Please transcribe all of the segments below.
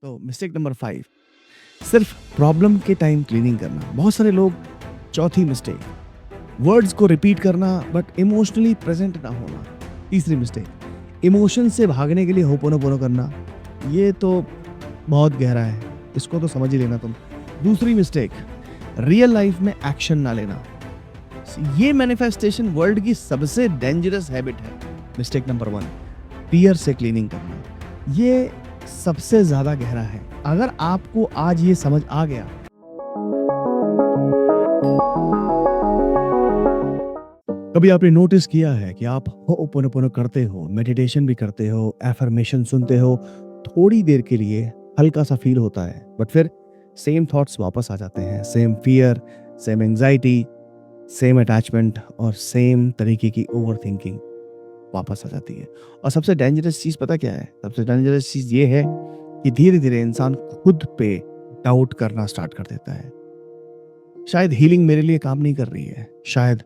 तो mistake number 5, सिर्फ problem के टाइम क्लीनिंग करना। बहुत सारे लोग चौथी मिस्टेक, वर्ड्स को रिपीट करना बट इमोशनली प्रेजेंट ना होना। तीसरी मिस्टेक, इमोशन से भागने के लिए होपोनोपोनो करना। ये तो बहुत गहरा है, इसको तो समझ ही लेना तुम। दूसरी मिस्टेक, रियल लाइफ में एक्शन ना लेना। ये मैनिफेस्टेशन वर्ल्ड की सबसे डेंजरस हैबिट है। मिस्टेक नंबर 1, फियर से क्लीनिंग करना। ये सबसे ज्यादा गहरा है। अगर आपको आज ये समझ आ गया, कभी आपने नोटिस किया है कि आप होपोनोपोनो करते हो, मेडिटेशन भी करते हो, एफर्मेशन सुनते हो, थोड़ी देर के लिए हल्का सा फील होता है, बट फिर सेम थॉट्स वापस आ जाते हैं। Same fear, same anxiety, same attachment और सेम तरीके की ओवर थिंकिंग वापस आ जाती है। और सबसे डेंजरस चीज पता क्या है? सबसे डेंजरस चीज ये है कि धीरे धीरे इंसान खुद पे डाउट करना स्टार्ट कर देता है। शायद हीलिंग मेरे लिए काम नहीं कर रही है, शायद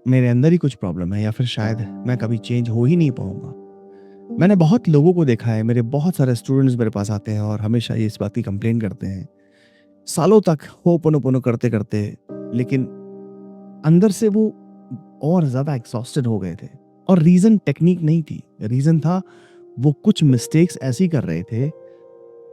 मेरे अंदर ही कुछ प्रॉब्लम है, या फिर शायद मैं कभी चेंज हो ही नहीं पाऊंगा। मैंने बहुत लोगों को देखा है, मेरे बहुत सारे स्टूडेंट्स मेरे पास आते हैं और हमेशा ये इस बात की कंप्लेन करते हैं, सालों तक होपोनोपोनो करते करते, लेकिन अंदर से वो और ज्यादा एग्जॉस्टेड हो गए थे। और रीजन टेक्निक नहीं थी, रीजन था वो कुछ मिस्टेक्स ऐसी कर रहे थे,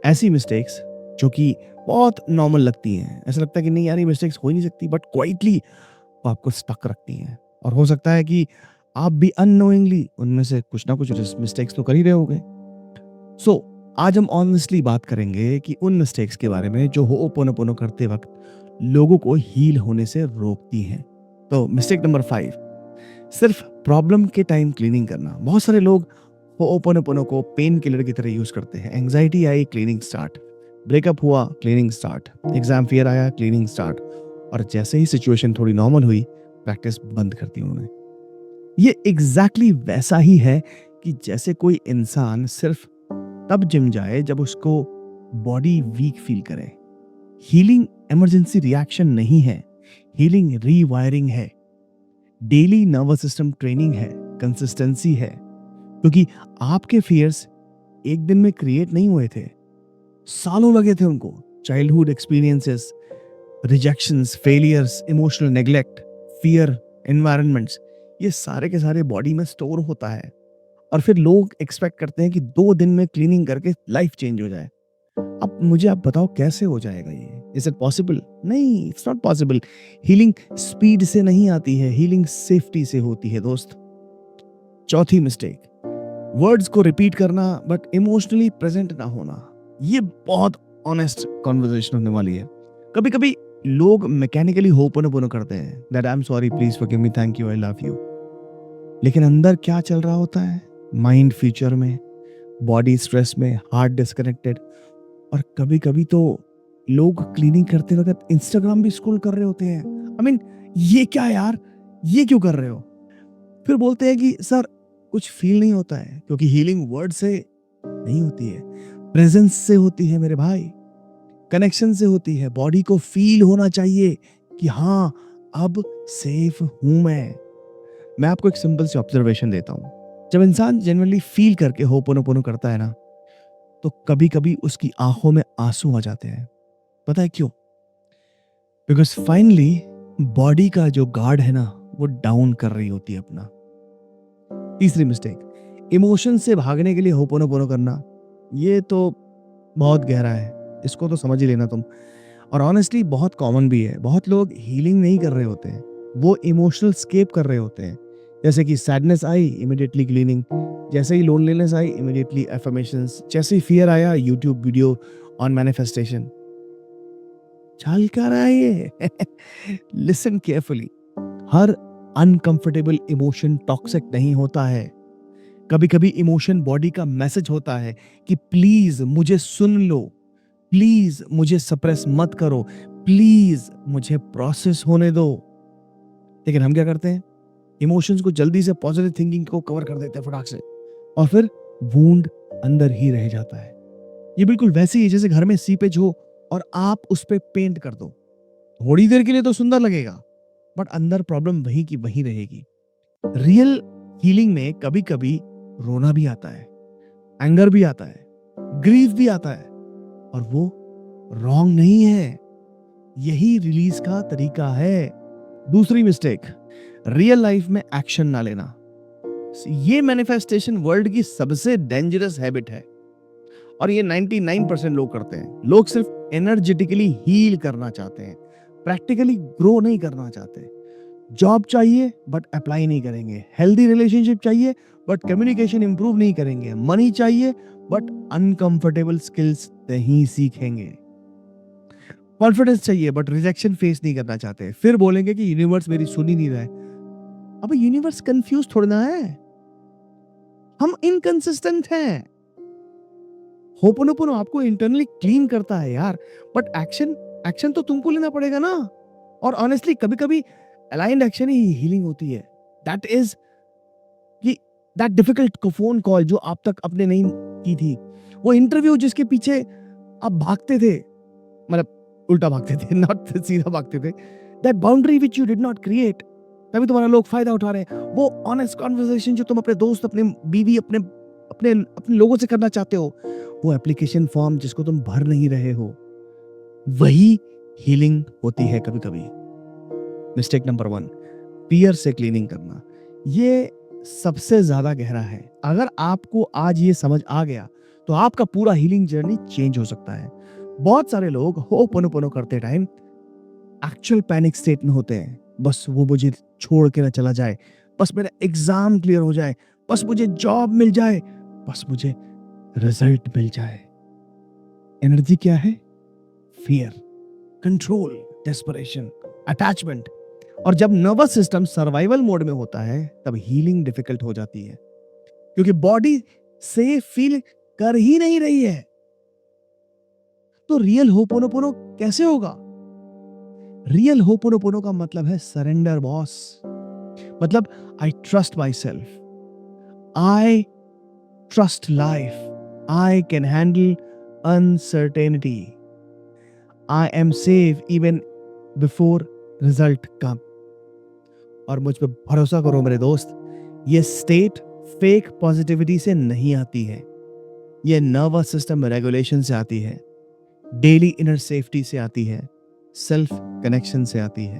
ऐसी मिस्टेक्स जो कि बहुत नॉर्मल लगती हैं। ऐसा लगता है कि नहीं यार ये मिस्टेक्स हो ही नहीं सकती, बट क्वाइटली वो आपको स्टक रखती हैं। और हो सकता है कि आप भी अननोइंगली उनमें से कुछ ना कुछ मिस्टेक्स तो कर ही रहे होगे। सो आज हम ऑनेस्टली बात करेंगे कि उन मिस्टेक्स के बारे में जो होपोनोपोनो करते वक्त लोगों को हील होने से रोकती हैं। तो मिस्टेक नंबर 5, सिर्फ प्रॉब्लम के टाइम क्लीनिंग करना। बहुत सारे लोग होपोनोपोनो को पेन किलर की तरह यूज करते हैं। एंजाइटी आई, क्लीनिंग स्टार्ट। ब्रेकअप हुआ, क्लीनिंग स्टार्ट। एग्जाम फियर आया, क्लीनिंग स्टार्ट। और जैसे ही सिचुएशन थोड़ी नॉर्मल हुई, प्रैक्टिस बंद कर दी उन्होंने। ये एग्जैक्टली वैसा ही है कि जैसे कोई इंसान सिर्फ तब जिम जाए जब उसको बॉडी वीक फील करे। हीलिंग इमरजेंसी रिएक्शन नहीं है, हीलिंग रीवायरिंग है, डेली नर्वस सिस्टम ट्रेनिंग है, कंसिस्टेंसी है। क्योंकि आपके फियर्स एक दिन में क्रिएट नहीं हुए थे, सालों लगे थे उनको। Childhood experiences, rejections, failures, emotional neglect, fear, environments, ये सारे के सारे बॉडी में स्टोर होता है। और फिर लोग एक्सपेक्ट करते हैं कि 2 दिन में क्लीनिंग करके लाइफ चेंज हो जाए। अब मुझे आप बताओ कैसे हो जाएगा ये? Is it possible? नहीं, it's not possible. Healing speed से नहीं आती है, हीलिंग सेफ्टी से होती है दोस्त। चौथी मिस्टेक, वर्ड्स को रिपीट करना बट इमोशनली प्रेजेंट ना होना। ये बहुत ऑनेस्ट कॉन्वर्सेशन होने वाली है। कभी कभी लोग मैकेनिकली होपोनोपोनो करते हैं, that I am sorry, please forgive me, thank you, I love you. लेकिन अंदर क्या चल रहा होता है? माइंड फ्यूचर में, बॉडी स्ट्रेस में, हार्ट डिस्कनेक्टेड। और कभी कभी तो लोग क्लीनिंग करते वक्त इंस्टाग्राम भी स्क्रॉल कर रहे होते हैं। आई मीन ये क्या यार, ये क्यों कर रहे हो? फिर बोलते हैं कि सर कुछ फील नहीं होता है, क्योंकि हीलिंग वर्ड से नहीं होती है, प्रेजेंस से होती है मेरे भाई, कनेक्शन से होती है। बॉडी को फील होना चाहिए कि हाँ अब सेफ हूं मैं आपको एक सिंपल सी ऑब्जर्वेशन देता हूं। जब इंसान जनरली फील करके होपोनोपोनो करता है ना, तो कभी कभी उसकी आंखों में आंसू आ जाते हैं। पता है क्यों? बिकॉज फाइनली बॉडी का जो गार्ड है ना, वो डाउन कर रही होती है अपना। तीसरी मिस्टेक, इमोशन से भागने के लिए होपोनोपोनो करना। ये तो बहुत गहरा है, इसको तो समझ ही लेना तुम। और ऑनेस्टली बहुत कॉमन भी है। बहुत लोग हीलिंग नहीं कर रहे होते हैं, वो इमोशनल स्केप कर रहे होते हैं। जैसे कि सैडनेस आई, इमीडिएटली क्लीनिंग। जैसे ही लोनलीनेस आई, इमीडिएटली एफर्मेशंस। जैसे ही फियर आया, यूट्यूब वीडियो ऑन मैनिफेस्टेशन। चल क्या रहा है ये? Listen carefully. हर अनकंफर्टेबल इमोशन टॉक्सिक नहीं होता है। कभी कभी इमोशन बॉडी का मैसेज होता है कि प्लीज मुझे सुन लो, प्लीज मुझे सप्रेस मत करो, प्लीज मुझे प्रोसेस होने दो। लेकिन हम क्या करते हैं? इमोशंस को जल्दी से पॉजिटिव थिंकिंग को कवर कर देते हैं फटाक से, और फिर वूंड अंदर ही रह जाता है। ये बिल्कुल वैसे ही है जैसे घर में सीपेज हो और आप उस पे पेंट कर दो। थोड़ी देर के लिए तो सुंदर लगेगा, बट अंदर प्रॉब्लम वही की वही रहेगी। रियल हीलिंग में कभी कभी रोना भी आता है, एंगर भी आता है, ग्रीफ भी आता है, और वो रॉन्ग नहीं है, यही रिलीज का तरीका है। दूसरी मिस्टेक, रियल लाइफ में एक्शन ना लेना। ये मैनिफेस्टेशन वर्ल्ड की सबसे डेंजरस हैबिट है, और ये 99% लोग करते हैं। लोग सिर्फ एनर्जेटिकली हील करना चाहते हैं, प्रैक्टिकली ग्रो नहीं करना चाहते। जॉब चाहिए बट अप्लाई नहीं करेंगे, हेल्दी रिलेशनशिप चाहिए बट कम्युनिकेशन इंप्रूव नहीं करेंगे, मनी चाहिए बट अनकंफर्टेबल स्किल्स नहीं सीखेंगे, कॉन्फिडेंस चाहिए बट रिजेक्शन फेस नहीं करना चाहते। फिर बोलेंगे कि यूनिवर्स मेरी सुन ही नहीं रहा है। अब यूनिवर्स कंफ्यूज थोड़ा ना है, हम इनकंसिस्टेंट हैं। होपोनोपोनो आपको इंटरनली क्लीन करता है यार, बट एक्शन तो तुमको लेना पड़ेगा ना। और ऑनेस्टली कभी कभी अलाइंड एक्शन ही हीलिंग होती है। दैट इज कि दैट डिफिकल्ट फोन कॉल जो आप तक अपने नहीं की थी, वो इंटरव्यू जिसके पीछे आप भागते थे, मतलब उल्टा भागते थे, नॉट सीधा भागते थे, that boundary which you did not create, तभी तुम्हारा लोग फायदा उठा रहे हैं। वो ऑनेस्ट कॉन्वर्सेशन जो तुम अपने दोस्त, अपने बीवी, अपने अपने अपने लोगों से करना चाहते हो, वो एप्लीकेशन फॉर्म जिसको तुम भर नहीं रहे हो, वही हीलिंग होती है कभी कभी। मिस्टेक नंबर 1, फियर से क्लीनिंग करना। ये सबसे ज्यादा गहरा है। अगर आपको आज ये समझ आ गया तो आपका पूरा हीलिंग जर्नी चेंज हो सकता है। बहुत सारे लोग होपोनोपोनो करते टाइम एक्चुअल पैनिक स्टेट में होते हैं। बस वो मुझे छोड़ के ना चला जाए, बस मेरा एग्जाम क्लियर हो जाए, बस मुझे जॉब मिल जाए, बस मुझे रिजल्ट मिल जाए। एनर्जी क्या है? Fear, control, desperation, attachment. और जब नर्वस सिस्टम सर्वाइवल मोड में होता है तब हीलिंग डिफिकल्ट हो जाती है, क्योंकि बॉडी से फील कर ही नहीं रही है। तो रियल होपोनोपोनो कैसे होगा? रियल होपोनोपोनो का मतलब है सरेंडर बॉस। मतलब I trust myself, I trust life, I can handle uncertainty, I am safe even before result come. और मुझ पे भरोसा करो मेरे दोस्त, ये स्टेट फेक पॉजिटिविटी से नहीं आती है, ये नर्वस सिस्टम रेगुलेशन से आती है, डेली इनर सेफ्टी से आती है, सेल्फ कनेक्शन से आती है।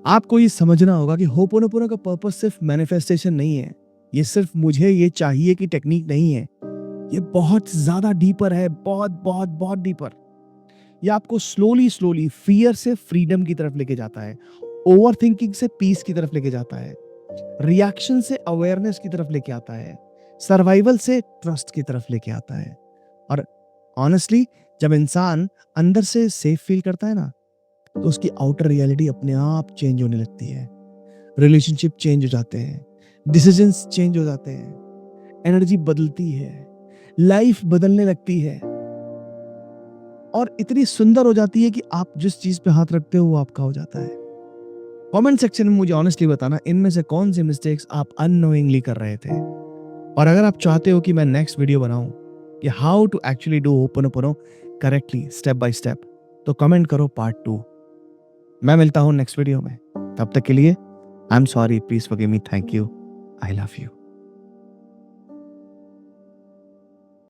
आपको ये समझना होगा कि होपोनोपोनो का पर्पस सिर्फ मैनिफेस्टेशन नहीं है, ये सिर्फ मुझे ये चाहिए कि टेक्निक नहीं है, ये बहुत ज्यादा डीपर है, बहुत बहुत बहुत डीपर। ये आपको स्लोली फियर से फ्रीडम की तरफ लेके जाता है, ओवर थिंकिंग से पीस की तरफ लेके जाता है, रिएक्शन से अवेयरनेस की तरफ लेके आता है, सर्वाइवल से ट्रस्ट की तरफ लेके आता है। और ऑनेस्टली जब इंसान अंदर से सेफ फील करता है ना, तो उसकी आउटर रियलिटी अपने आप चेंज होने लगती है। रिलेशनशिप चेंज हो जाते हैं, डिसीजंस चेंज हो जाते हैं, एनर्जी बदलती है, लाइफ बदलने लगती है, और इतनी सुंदर हो जाती है कि आप जिस चीज पे हाथ रखते हो वो आपका हो जाता है। कमेंट सेक्शन में मुझे ऑनेस्टली बताना, इनमें से कौन सी मिस्टेक्स आप अननोइंगली कर रहे थे। और अगर आप चाहते हो कि मैं नेक्स्ट वीडियो बनाऊं कि how to actually do hooponopono correctly step by step, तो कमेंट करो पार्ट 2। मैं मिलता हूं नेक्स्ट वीडियो में, तब तक के लिए I am sorry, please forgive me, thank you, I love you.